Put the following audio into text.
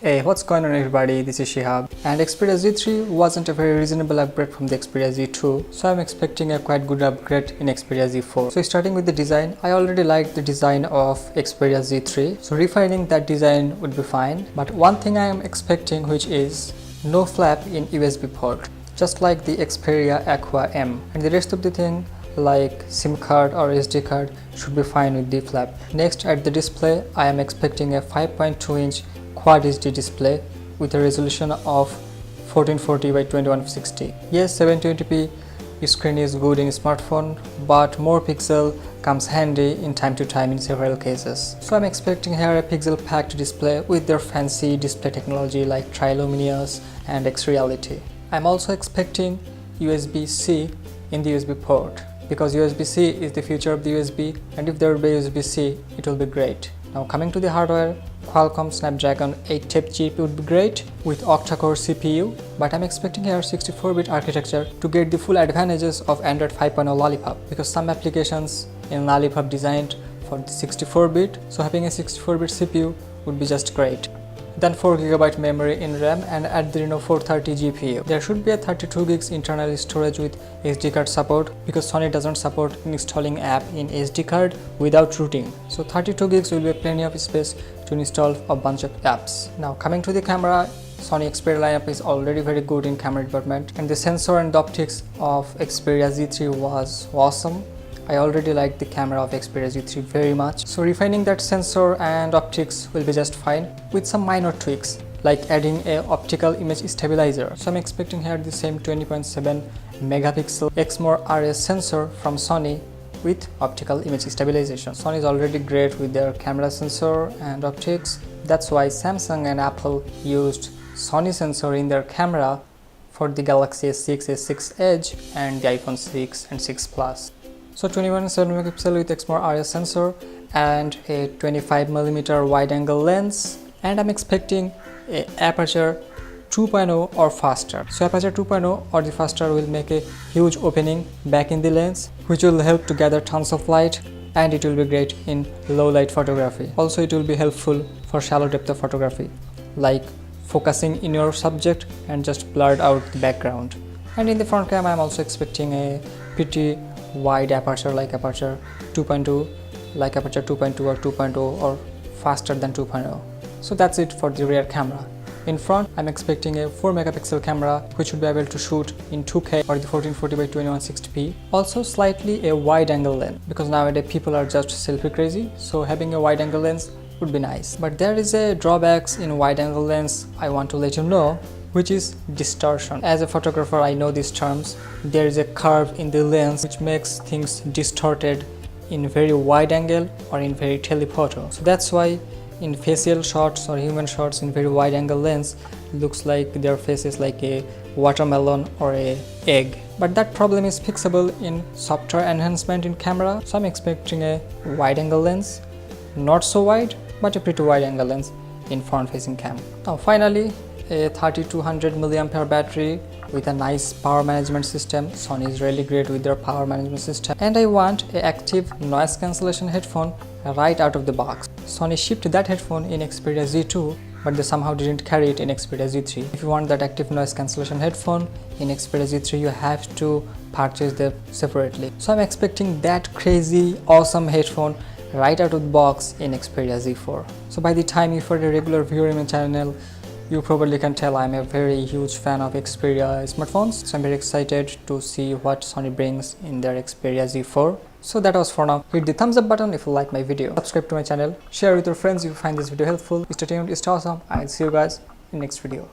Hey, what's going on everybody, this is Shihab, and Xperia Z3 wasn't a very reasonable upgrade from the Xperia Z2, so I'm expecting a quite good upgrade in Xperia Z4. So starting with the design, I already liked the design of Xperia Z3, so refining that design would be fine, but one thing I am expecting, which is no flap in USB port, just like the Xperia Aqua M, and the rest of the thing like SIM card or SD card should be fine with the flap. Next, at the display, I am expecting a 5.2-inch Quad HD display with a resolution of 1440 by 2160. Yes, 720p screen is good in smartphone, but more pixel comes handy in time to time in several cases. So I'm expecting here a pixel packed display with their fancy display technology like Triluminous and X-Reality. I'm also expecting USB-C in the USB port, because USB-C is the future of the USB, and if there will be USB-C, it will be great. Now coming to the hardware, Qualcomm Snapdragon 8 chip chip would be great with octa-core CPU, but I'm expecting here 64-bit architecture to get the full advantages of Android 5.0 Lollipop, because some applications in Lollipop designed for the 64-bit, so having a 64-bit CPU would be just great. Then 4GB memory in RAM and Adreno 430 GPU. There should be a 32 gigs internal storage with SD card support, because Sony doesn't support installing app in SD card without rooting. So 32 gigs will be plenty of space to install a bunch of apps. Now coming to the camera, Sony Xperia lineup is already very good in camera department, and the sensor and the optics of Xperia Z3 was awesome. I already like the camera of Xperia Z3 very much, so refining that sensor and optics will be just fine with some minor tweaks like adding a optical image stabilizer. So I'm expecting here the same 20.7 megapixel Exmor RS sensor from Sony with optical image stabilization. Sony is already great with their camera sensor and optics. That's why Samsung and Apple used Sony sensor in their camera for the Galaxy S6, S6 Edge and the iPhone 6 and 6 Plus. So 21.7 megapixel with Exmor RS sensor and a 25mm wide angle lens, and I'm expecting a aperture 2.0 or faster. So aperture 2.0 or the faster will make a huge opening back in the lens, which will help to gather tons of light, and it will be great in low light photography. Also it will be helpful for shallow depth of photography, like focusing in your subject and just blurred out the background. And in the front camera I'm also expecting a pretty wide aperture like aperture 2.2, like aperture 2.2 or 2.0 or faster than 2.0. So that's it for the rear camera. In front, I'm expecting a 4 megapixel camera which would be able to shoot in 2K or the 1440 by 2160p. Also slightly a wide angle lens, because nowadays people are just selfie crazy, so having a wide angle lens would be nice. But there is a drawbacks in wide angle lens I want to let you know, which is distortion. As a photographer, I know these terms. There is a curve in the lens which makes things distorted in very wide angle or in very telephoto. So that's why in facial shots or human shots in very wide angle lens, looks like their face is like a watermelon or a egg. But that problem is fixable in software enhancement in camera. So I'm expecting a wide angle lens, not so wide, but a pretty wide angle lens in front facing cam. Now finally, a 3200 mAh battery with a nice power management system. Sony is really great with their power management system. And I want an active noise cancellation headphone right out of the box. Sony shipped that headphone in Xperia Z2, but they somehow didn't carry it in Xperia Z3. If you want that active noise cancellation headphone in Xperia Z3, you have to purchase them separately. So I'm expecting that crazy awesome headphone right out of the box in Xperia Z4. So by the time if you're a regular viewer in my channel, you probably can tell I'm a very huge fan of Xperia smartphones, so I'm very excited to see what Sony brings in their Xperia Z4. So that was for now. Hit the thumbs up button if you like my video, subscribe to my channel, share with your friends if you find this video helpful. Stay tuned, stay awesome. I'll see you guys in next video.